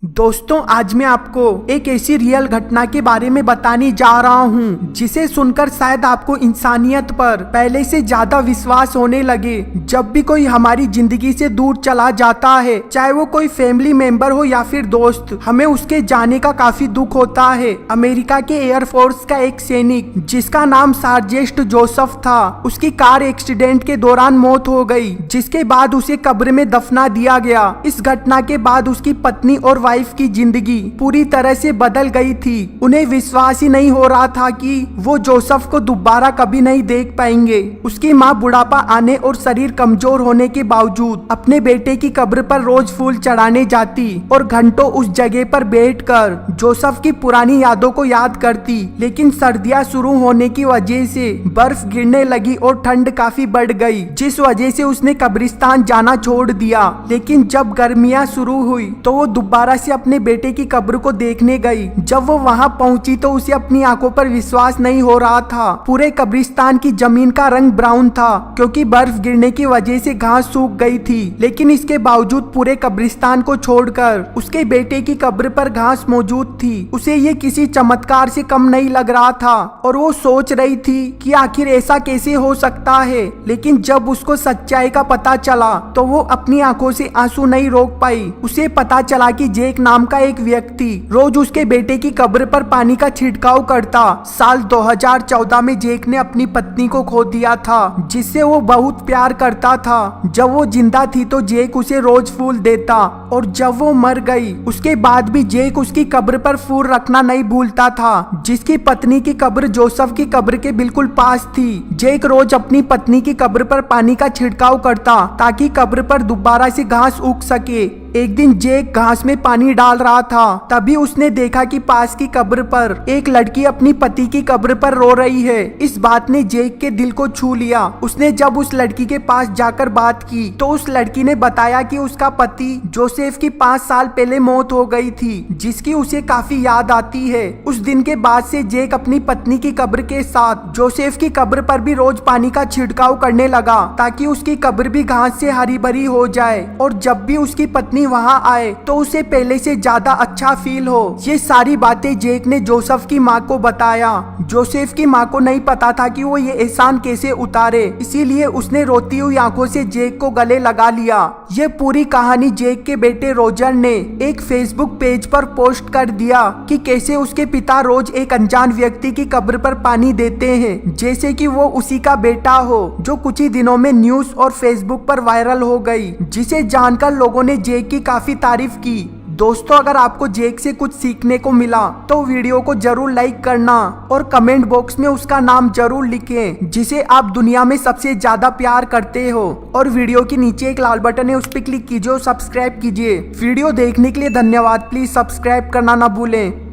दोस्तों, आज मैं आपको एक ऐसी रियल घटना के बारे में बताने जा रहा हूँ जिसे सुनकर शायद आपको इंसानियत पर पहले से ज्यादा विश्वास होने लगे। जब भी कोई हमारी जिंदगी से दूर चला जाता है, चाहे वो कोई फैमिली मेंबर हो या फिर दोस्त, हमें उसके जाने का काफी दुख होता है। अमेरिका के एयरफोर्स का एक सैनिक जिसका नाम सार्जेंट जोसेफ था, उसकी कार एक्सीडेंट के दौरान मौत हो गई, जिसके बाद उसे कब्र में दफना दिया गया। इस घटना के बाद उसकी पत्नी और वाइफ की जिंदगी पूरी तरह से बदल गई थी। उन्हें विश्वास ही नहीं हो रहा था कि वो जोसेफ को दोबारा कभी नहीं देख पाएंगे। उसकी माँ बुढ़ापा आने और शरीर कमजोर होने के बावजूद अपने बेटे की कब्र पर रोज फूल चढ़ाने जाती और घंटों उस जगह पर बैठकर जोसेफ की पुरानी यादों को याद करती। लेकिन सर्दियां शुरू होने की वजह से बर्फ गिरने लगी और ठंड काफी बढ़ गई, जिस वजह से उसने कब्रिस्तान जाना छोड़ दिया। लेकिन जब गर्मियां शुरू हुई तो वो दोबारा से अपने बेटे की कब्र को देखने गई। जब वो वहां पहुंची तो उसे अपनी आंखों पर विश्वास नहीं हो रहा था। पूरे कब्रिस्तान की जमीन का रंग ब्राउन था क्योंकि बर्फ गिरने की वजह से घास सूख गई थी। लेकिन इसके बावजूद पूरे कब्रिस्तान को छोड़कर उसके बेटे की कब्र पर घास मौजूद थी। उसे ये किसी चमत्कार से कम नहीं लग रहा था और वो सोच रही थी कि आखिर ऐसा कैसे हो सकता है। लेकिन जब उसको सच्चाई का पता चला तो वो अपनी आंखों से आंसू नहीं रोक पाई। उसे पता चला कि जेक नाम का एक व्यक्ति रोज उसके बेटे की कब्र पर पानी का छिड़काव करता। साल 2014 में जेक ने अपनी पत्नी को खो दिया था, जिससे वो बहुत प्यार करता था। जब वो जिंदा थी तो जेक उसे रोज फूल देता और जब वो मर गई उसके बाद भी जेक उसकी कब्र पर फूल रखना नहीं भूलता था, जिसकी पत्नी की कब्र जोसेफ की कब्र के बिल्कुल पास थी। जेक रोज अपनी पत्नी की कब्र पर पानी का छिड़काव करता ताकि कब्र पर दोबारा से घास उग सके। एक दिन जेक घास में पानी डाल रहा था, तभी उसने देखा कि पास की कब्र पर एक लड़की अपनी पति की कब्र पर रो रही है। इस बात ने जेक के दिल को छू लिया। उसने जब उस लड़की के पास जाकर बात की तो उस लड़की ने बताया कि उसका पति जोसेफ की 5 साल पहले मौत हो गई थी, जिसकी उसे काफी याद आती है। उस दिन के बाद से जेक अपनी पत्नी की कब्र के साथ जोसेफ की कब्र पर भी रोज पानी का छिड़काव करने लगा ताकि उसकी कब्र भी घास से हरी भरी हो जाए और जब भी उसकी पत्नी वहां आए तो उसे पहले से ज्यादा अच्छा फील हो। ये सारी बातें जेक ने जोसेफ की माँ को बताया। जोसेफ की माँ को नहीं पता था कि वो ये एहसान कैसे उतारे, इसीलिए उसने रोती हुई आंखों से जेक को गले लगा लिया। ये पूरी कहानी जेक के बेटे रोजर ने एक फेसबुक पेज पर पोस्ट कर दिया कि कैसे उसके पिता रोज एक अनजान व्यक्ति की कब्र पर पानी देते हैं, जैसे कि वो उसी का बेटा हो, जो कुछ ही दिनों में न्यूज और फेसबुक पर वायरल हो गई, जिसे जानकर लोगों ने जेक की काफी तारीफ की। दोस्तों, अगर आपको जेक से कुछ सीखने को मिला तो वीडियो को जरूर लाइक करना और कमेंट बॉक्स में उसका नाम जरूर लिखें जिसे आप दुनिया में सबसे ज्यादा प्यार करते हो। और वीडियो के नीचे एक लाल बटन है, उस पर क्लिक कीजिए और सब्सक्राइब कीजिए। वीडियो देखने के लिए धन्यवाद। प्लीज सब्सक्राइब करना ना भूलें।